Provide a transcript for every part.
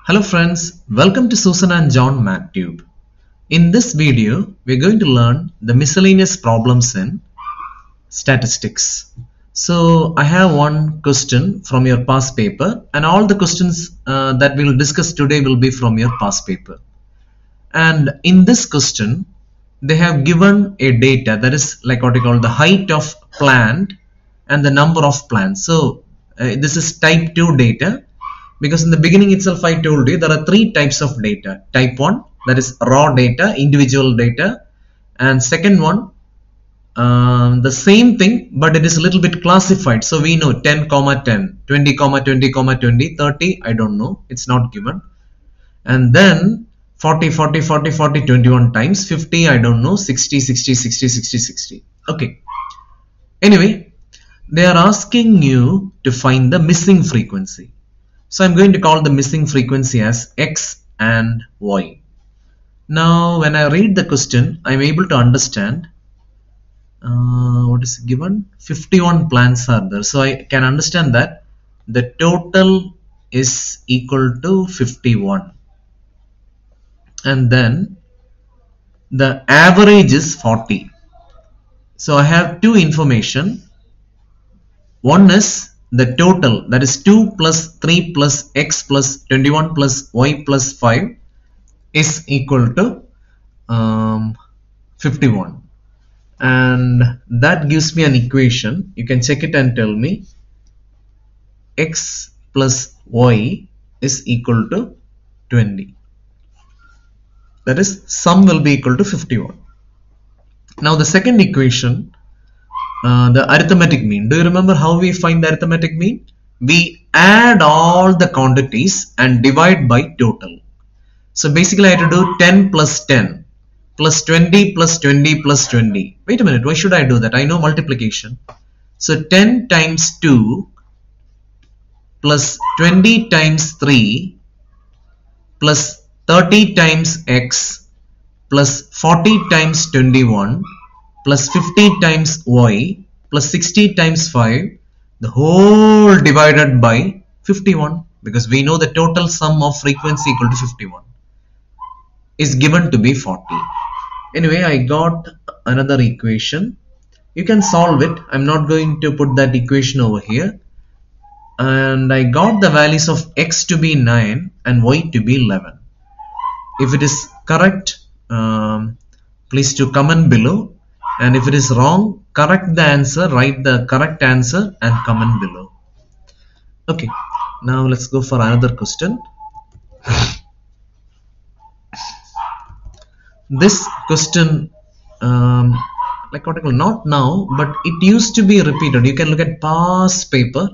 Hello friends, welcome to Susan and John MathTube. In this video, we're going to learn the miscellaneous problems in statistics. So I have one question from your past paper and all the questions that we'll discuss today will be from your past paper. And in this question, they have given a data that is like what we call the height of plant and the number of plants. So this is type 2 data. Because in the beginning itself I told you there are three types of data. Type 1, that is raw data, individual data, and second one the same thing but it is a little bit classified. So we know 10, 10, 20, 20, 20, 30, I don't know, it's not given. And then 40, 40, 40, 40, 21 times, 50, I don't know, 60, 60, 60, 60, 60. Okay. Anyway, they are asking you to find the missing frequency. So I'm going to call the missing frequency as X and Y. Now when I read the question, I'm able to understand what is given. 51 plants are there. So I can understand that the total is equal to 51. And then the average is 40. So I have two information. One is the total, that is 2 plus 3 plus x plus 21 plus y plus 5 is equal to 51, and that gives me an equation. You can check it and tell me. X plus y is equal to 20, that is sum will be equal to 51. Now the second equation, the arithmetic mean. Do you remember how we find the arithmetic mean? We add all the quantities and divide by total. So basically I have to do 10 plus 10 plus 20 plus 20 plus 20. Wait a minute, why should I do that? I know multiplication. So 10 times 2 plus 20 times 3 plus 30 times x plus 40 times 21 plus 50 times y plus 60 times 5, the whole divided by 51, because we know the total sum of frequency equal to 51 is given to be 40. Anyway, I got another equation. You can solve it. I'm not going to put that equation over here. And I got the values of x to be 9 and y to be 11. If it is correct, please to comment below. And if it is wrong, correct the answer, write the correct answer and comment below. Okay, now let's go for another question. This question, like what I call, not now, but it used to be repeated. You can look at past paper,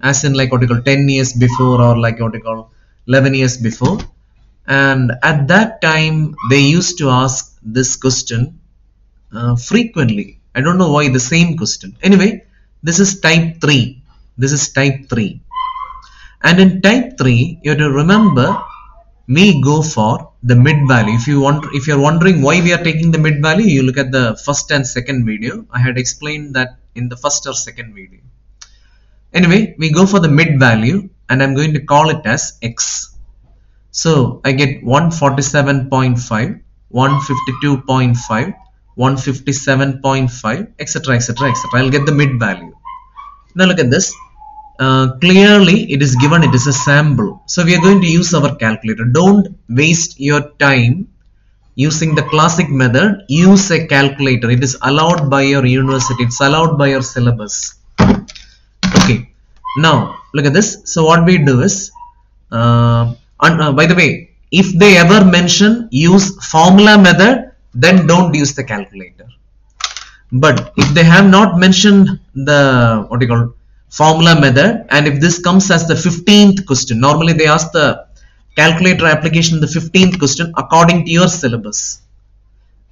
as in like what you call 10 years before or like what you call 11 years before. And at that time, they used to ask this question frequently. I don't know why the same question. Anyway, this is type 3. This is type 3. And in type 3, you have to remember, we go for the mid value. If you're wondering why we are taking the mid value, you look at the first and second video. I had explained that in the first or second video. Anyway, we go for the mid value and I'm going to call it as X. So I get 147.5, 152.5, 157.5, etc, etc, etc. I'll get the mid value. Now look at this. Clearly it is given, it is a sample. So we are going to use our calculator. Don't waste your time using the classic method. Use a calculator. It is allowed by your university. It's allowed by your syllabus. Okay. Now look at this. So what we do is, by the way, if they ever mention use formula method, then don't use the calculator. But if they have not mentioned the what you call formula method, and if this comes as the 15th question, normally they ask the calculator application in the 15th question according to your syllabus.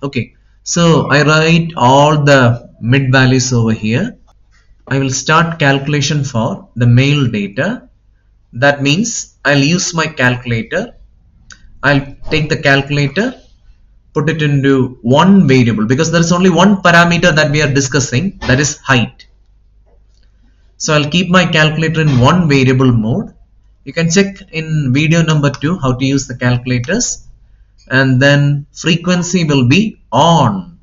Okay, so I write all the mid values over here. I will start calculation for the male data. That means I'll use my calculator. I'll take the calculator, put it into one variable, because there is only one parameter that we are discussing, that is height. So I'll keep my calculator in one variable mode You can check in video number 2 how to use the calculators, and then frequency will be on.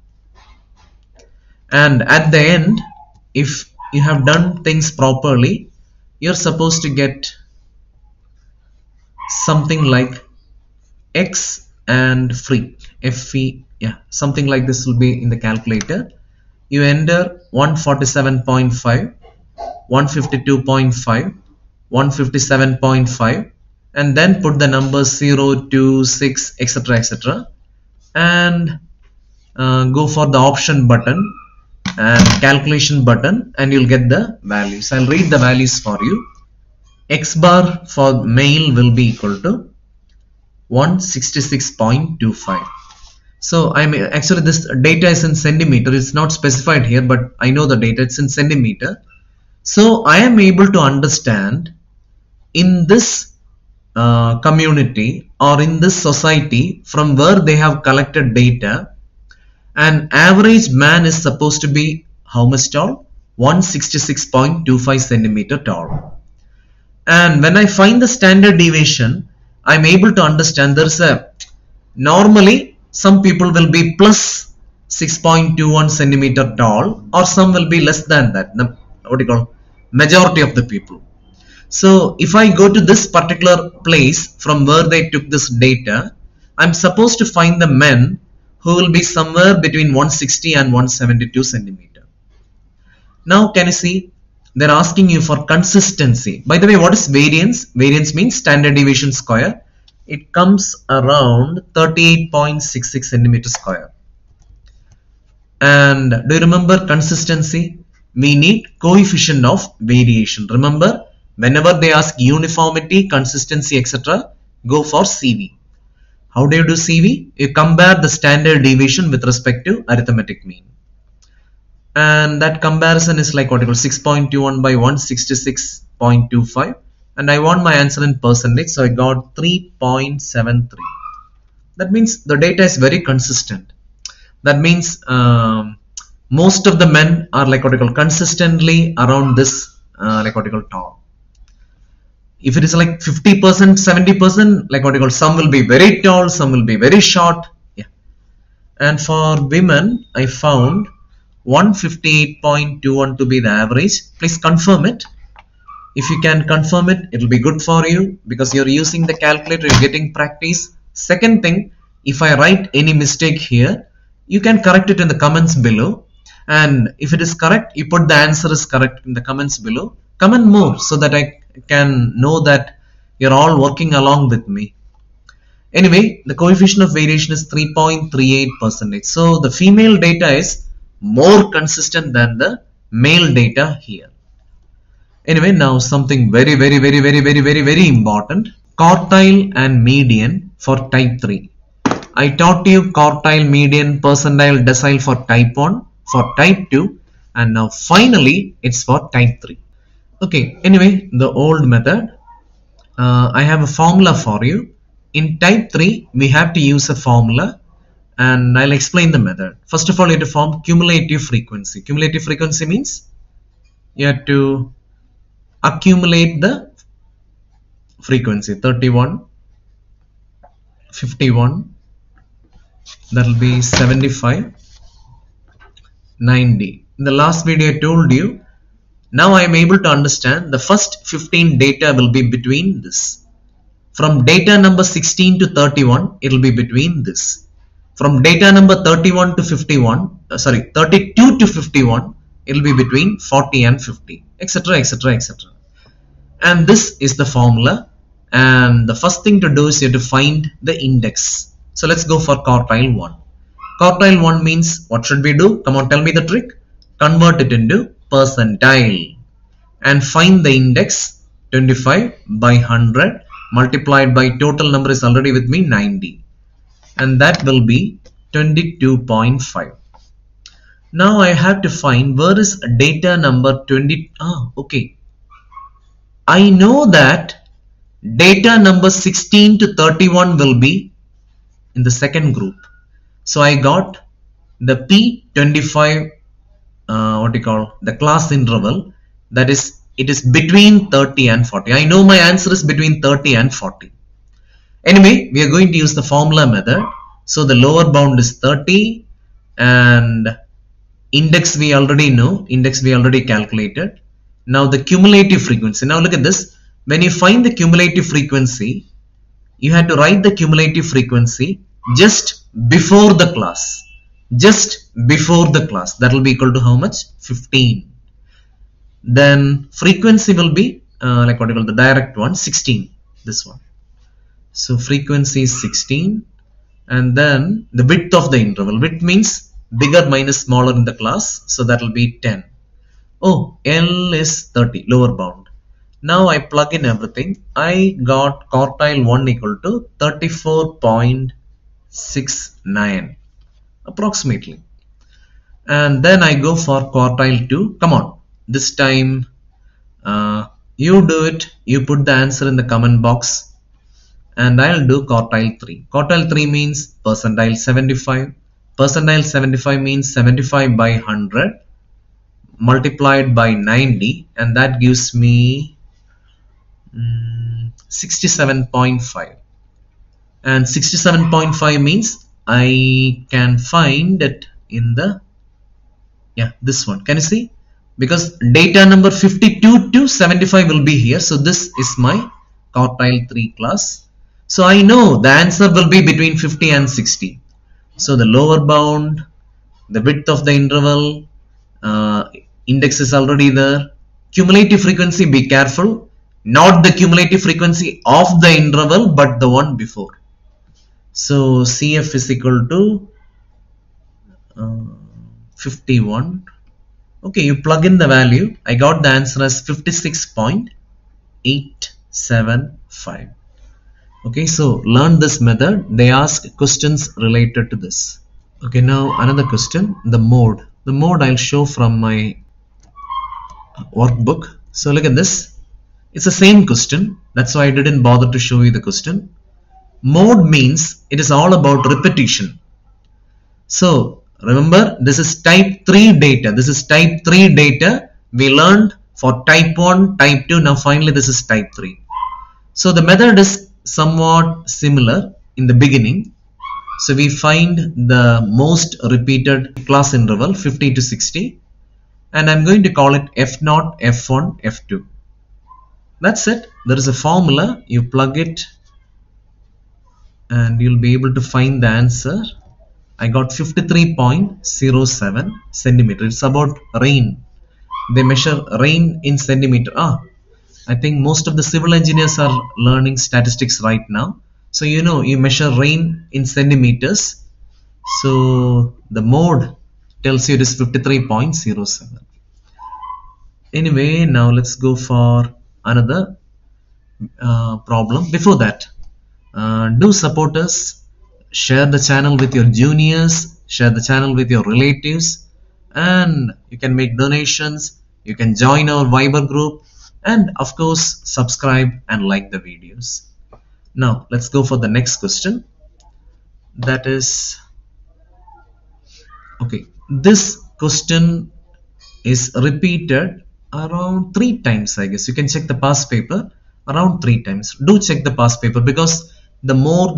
And at the end, if you have done things properly, you're supposed to get something like X and free FE, yeah, something like this will be in the calculator. You enter 147.5, 152.5, 157.5, and then put the numbers 0, 2, 6, etc., etc., and go for the option button and calculation button, and you'll get the values. I'll read the values for you. X bar for male will be equal to 166.25. So I'm actually, this data is in centimeter. It's not specified here, but I know the data, it's in centimeter. So I am able to understand in this community or in this society from where they have collected data, an average man is supposed to be how much tall? 166.25 centimeter tall. And when I find the standard deviation, I'm able to understand there's a, normally some people will be plus 6.21 centimeter tall, or some will be less than that, what do you call, majority of the people. So if I go to this particular place from where they took this data, I'm supposed to find the men who will be somewhere between 160 and 172 centimeter. Now can you see, they're asking you for consistency. By the way, what is variance? Variance means standard deviation square. It comes around 38.66 centimeter square. And do you remember consistency? We need coefficient of variation. Remember, whenever they ask uniformity, consistency, etc., go for CV. How do you do CV? You compare the standard deviation with respect to arithmetic mean. And that comparison is like what you call 6.21 by 166.25. And I want my answer in percentage, so I got 3.73. That means the data is very consistent. That means most of the men are like what you call consistently around this like what you call tall. If it is like 50%, 70%, like what you call, some will be very tall, some will be very short. Yeah. And for women, I found 158.21 to be the average. Please confirm it. If you can confirm it, it will be good for you because you're using the calculator, you're getting practice. Second thing, if I write any mistake here, you can correct it in the comments below. And if it is correct, you put the answer is correct in the comments below. Comment more so that I can know that you're all working along with me. Anyway, the coefficient of variation is 3.38%. So the female data is more consistent than the male data here. Anyway, now something very important. Quartile and median for type 3. I taught you quartile, median, percentile, decile for type 1, for type 2, and now finally it's for type 3. Okay, anyway, the old method. I have a formula for you. In type 3, we have to use a formula, and I'll explain the method. First of all, you have to form cumulative frequency. Cumulative frequency means you have to accumulate the frequency 31, 51, that will be 75, 90. In the last video I told you, now I am able to understand the first 15 data will be between this. From data number 16 to 31, it will be between this. From data number 31 to 51, 32 to 51, it will be between 40 and 50, etc., etc., etc. And this is the formula. And the first thing to do is you have to find the index. So let's go for quartile 1. Quartile 1 means what should we do? Come on, tell me the trick. Convert it into percentile and find the index 25 by 100 multiplied by total number is already with me 90, and that will be 22.5. Now I have to find where is data number 20. Okay, I know that data number 16 to 31 will be in the second group. So I got the P25 what you call the class interval, that is it is between 30 and 40. I know my answer is between 30 and 40. Anyway, we are going to use the formula method. So the lower bound is 30 and index we already know, index we already calculated. Now the cumulative frequency. Now look at this. When you find the cumulative frequency, you have to write the cumulative frequency just before the class. Just before the class. That will be equal to how much? 15. Then frequency will be like what you call the direct one, 16. This one. So frequency is 16, and then the width of the interval. Width means bigger minus smaller in the class, so that will be 10. Oh, L is 30, lower bound. Now I plug in everything. I got quartile 1 equal to 34.69 approximately. And then I go for quartile 2. Come on, this time you do it. You put the answer in the comment box. And I'll do quartile 3. Quartile 3 means percentile 75. Percentile 75 means 75 by 100 multiplied by 90, and that gives me 67.5. And 67.5 means I can find it in the, this one. Can you see? Because data number 52 to 75 will be here. So this is my quartile 3 class. So I know the answer will be between 50 and 60. So the lower bound, the width of the interval, index is already there. Cumulative frequency, be careful. Not the cumulative frequency of the interval, but the one before. So CF is equal to 51. Okay, you plug in the value. I got the answer as 56.875. Okay, so learn this method. They ask questions related to this. Okay, now another question, the mode. The mode I'll show from my workbook. So look at this. It's the same question. That's why I didn't bother to show you the question. Mode means it is all about repetition. So remember, this is type 3 data. This is type 3 data. We learned for type 1, type 2. Now finally this is type 3. So the method is somewhat similar in the beginning. So we find the most repeated class interval 50 to 60, and I'm going to call it F0, F1, F2. That's it. There is a formula. You plug it and you'll be able to find the answer. I got 53.07 centimeter. It's about rain. They measure rain in centimeter. I think most of the civil engineers are learning statistics right now. So you know, you measure rain in centimeters. So the mode tells you it is 53.07. Anyway, now let's go for another problem. Before that, do support us. Share the channel with your juniors. Share the channel with your relatives. And you can make donations. You can join our Viber group. And of course, subscribe and like the videos. Now, let's go for the next question. That is, okay, this question is repeated around 3 times, I guess. You can check the past paper around 3 times. Do check the past paper, because the more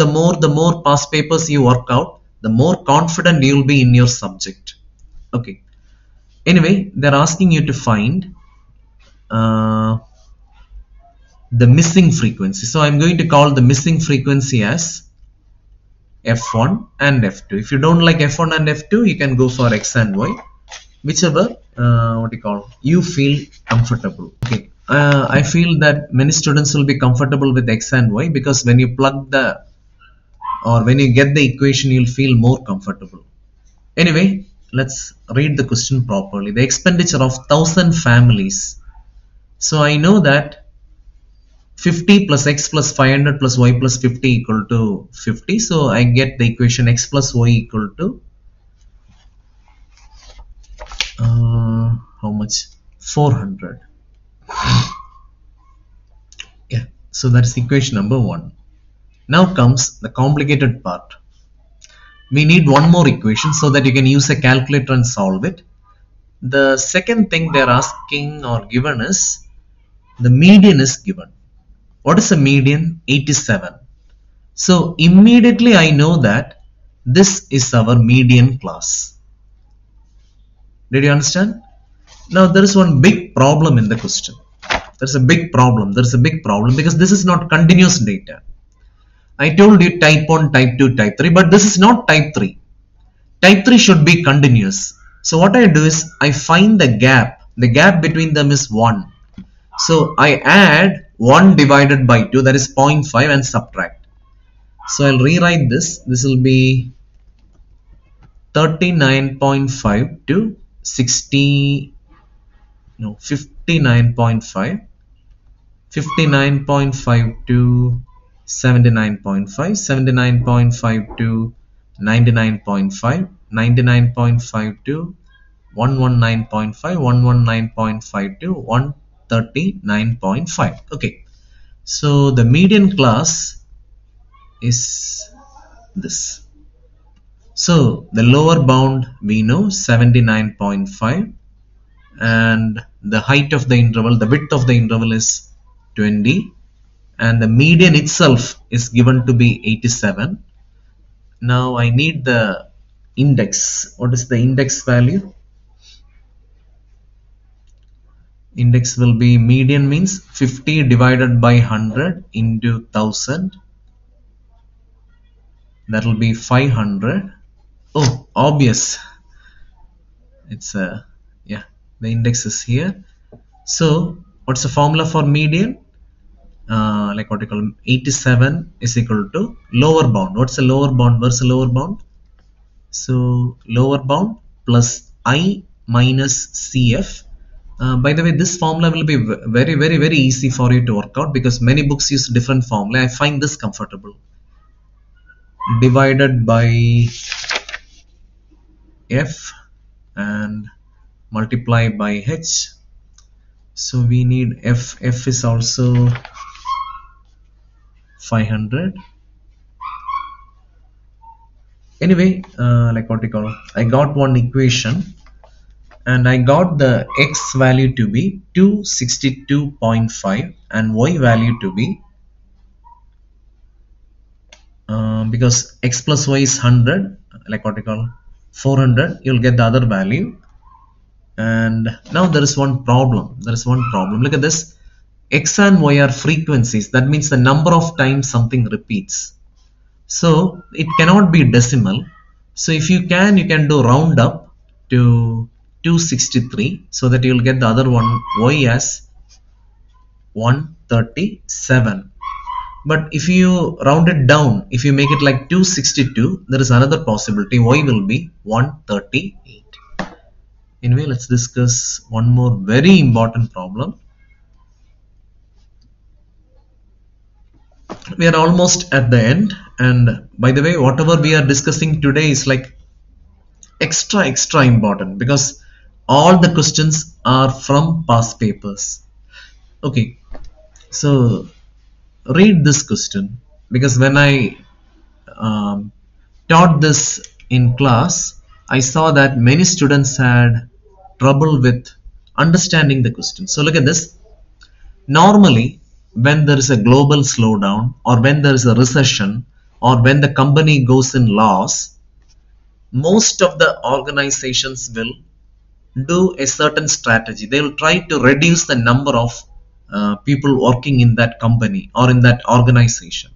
past papers you work out, the more confident you will be in your subject. Okay. Anyway, they're asking you to find the missing frequency. So I'm going to call the missing frequency as F1 and F2. If you don't like F1 and F2, you can go for X and Y, whichever you feel comfortable. Okay. I feel that many students will be comfortable with X and Y, because when you plug when you get the equation, you'll feel more comfortable. Anyway, let's read the question properly. The expenditure of 1000 families. So I know that 50 plus X plus 500 plus Y plus 50 equal to 50. So I get the equation X plus Y equal to how much? 400. Yeah, so that's equation number 1. Now comes the complicated part. We need one more equation so that you can use a calculator and solve it. The second thing they're asking or given is The median is given. What is the median? 87. So immediately I know that this is our median class. Did you understand? Now there is one big problem in the question. There's a big problem. There's a big problem because this is not continuous data. I told you type 1, type 2, type 3, but this is not type 3. Type 3 should be continuous. So what I do is I find the gap. The gap between them is 1. So I add 1 divided by 2, that is 0.5, and subtract. So I'll rewrite this. This will be 39.5 to 59.5. 59.5 to 79.5, 79.5 to 99.5, 99.5 to 119.5, 119.5 to 139.5. Okay, so the median class is this. So the lower bound we know 79.5, and the height of the interval, the width of the interval is 20, and the median itself is given to be 87. Now I need the index. What is the index value? Index will be, median means 50 divided by 100 into 1000. That will be 500. Oh, obvious. It's yeah, the index is here. So what's the formula for median? Like what you call 87 is equal to lower bound. What's the lower bound? Where's the lower bound? So lower bound plus I minus CF. By the way, this formula will be very easy for you to work out because many books use different formula. I find this comfortable. Divided by F and multiply by H. So we need F. F is also 500. Anyway, like what you call, I got one equation and I got the X value to be 262.5 and Y value to be because X plus Y is 100, like what you call 400, you'll get the other value. And now there is one problem. Look at this. X and Y are frequencies. That means the number of times something repeats. So it cannot be decimal. So if you can do round up to 263 so that you will get the other one, Y, as 137. But if you round it down, if you make it like 262, there is another possibility. Y will be 138. Anyway, let's discuss one more very important problem. We are almost at the end, and by the way, whatever we are discussing today is like extra important because all the questions are from past papers. Okay, so read this question because when I taught this in class, I saw that many students had trouble with understanding the question. So look at this. Normally, when there is a global slowdown or when there is a recession or when the company goes in loss, most of the organizations will do a certain strategy. They will try to reduce the number of people working in that company or in that organization.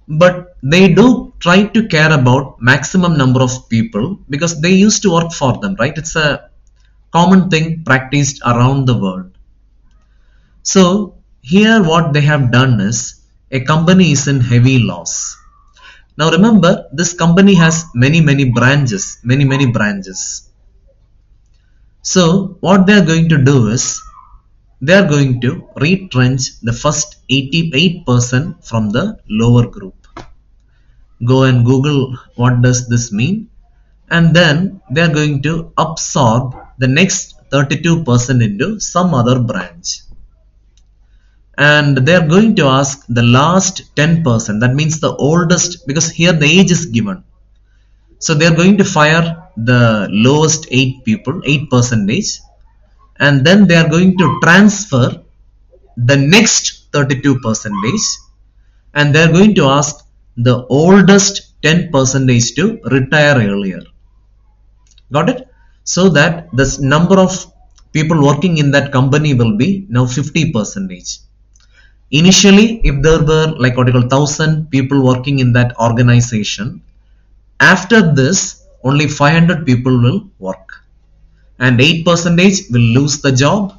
But they do try to care about maximum number of people because they used to work for them, right? It's a common thing practiced around the world. So here what they have done is a company is in heavy loss. Now remember, this company has many branches. So what they are going to do is they are going to retrench the first 88% from the lower group. Go and Google what does this mean, and then they are going to absorb the next 32% into some other branch. And they are going to ask the last 10%, that means the oldest, because here the age is given. So they are going to fire the lowest 8 people, 8%, and then they are going to transfer the next 32 percentage, and they're going to ask the oldest 10 percentage to retire earlier. Got it? So that the number of people working in that company will be now 50 percentage. Initially, if there were like what you call 1,000 people working in that organization, after this only 500 people will work, and 8 percentage will lose the job,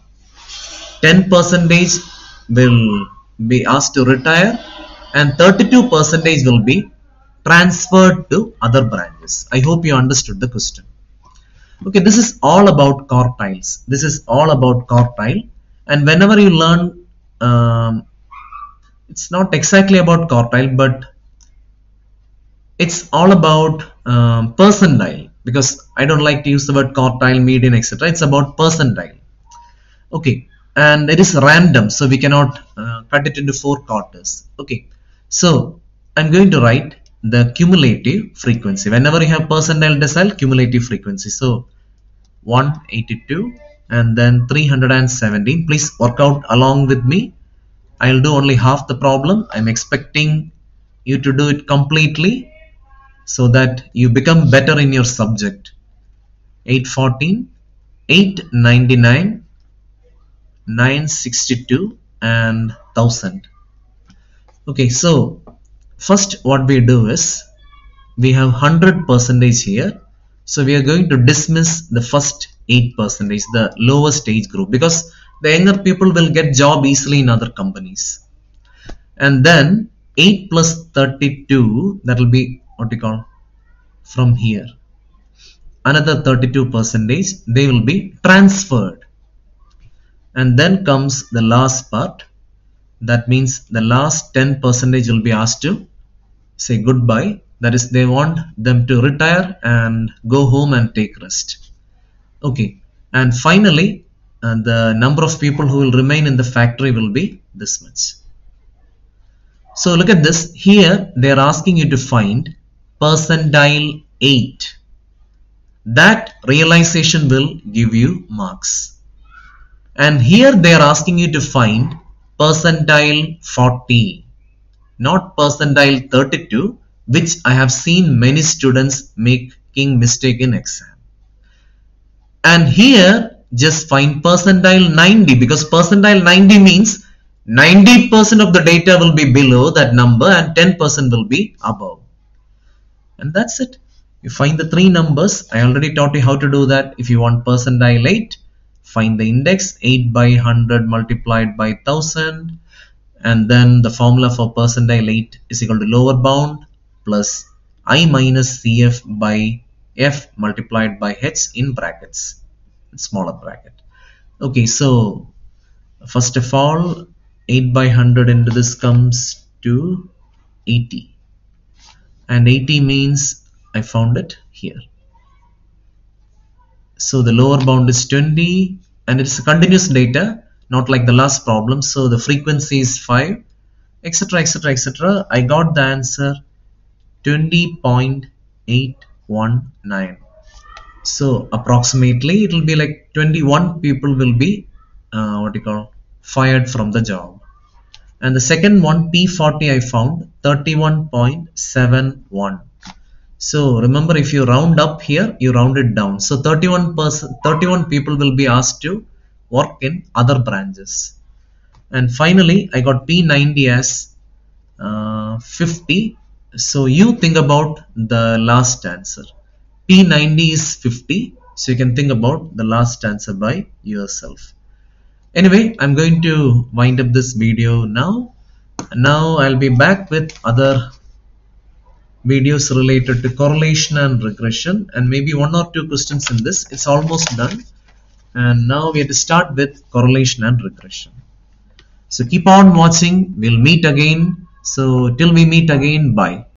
10 percentage will be asked to retire, and 32 percentage will be transferred to other branches. I hope you understood the question. Okay, this is all about quartiles. This is all about quartile, and whenever you learn, it's not exactly about quartile, but it's all about percentile, because I don't like to use the word quartile, median, etc. It's about percentile. Okay, and it is random, so we cannot cut it into 4 quarters. Okay, so I'm going to write the cumulative frequency. Whenever you have percentile, decile, cumulative frequency. So 182 and then 317. Please work out along with me. I'll do only half the problem. I'm expecting you to do it completely so that you become better in your subject. 814, 899, 962 and 1000. Okay, so first what we do is we have 100 percentage here. So we are going to dismiss the first 8 percentage, the lowest age group, because the younger people will get job easily in other companies. And then 8 plus 32, that will be what we call from here. Another 32 percentage, they will be transferred. And then comes the last part. That means the last 10 percentage will be asked to say goodbye. That is, they want them to retire and go home and take rest. Okay, and finally the number of people who will remain in the factory will be this much. So look at this. Here they are asking you to find percentile 8. That realization will give you marks. And here they are asking you to find percentile 40, not percentile 32, which I have seen many students making mistake in exam. And here just find percentile 90, because percentile 90 means 90% of the data will be below that number and 10% will be above. And that's it. You find the 3 numbers. I already taught you how to do that. If you want percentile 8, find the index. 8 by 100 multiplied by 1000. And then the formula for percentile 8 is equal to lower bound plus I minus CF by F multiplied by H in brackets, smaller bracket. Okay, so first of all, 8 by 100 into this comes to 80. And 80 means I found it here. So the lower bound is 20 and it's a continuous data, not like the last problem. So the frequency is 5, etc, etc, etc. I got the answer 20.819. So approximately it will be like 21 people will be fired from the job. And the second one, P40, I found 31.71. So remember, if you round up here, you round it down. So 31 people will be asked to work in other branches. And finally, I got P90 as 50. So you think about the last answer. P90 is 50. So you can think about the last answer by yourself. Anyway, I'm going to wind up this video now. Now I'll be back with other videos related to correlation and regression, and maybe 1 or 2 questions in this. It's almost done. And now we have to start with correlation and regression. So keep on watching. We'll meet again. So till we meet again, bye.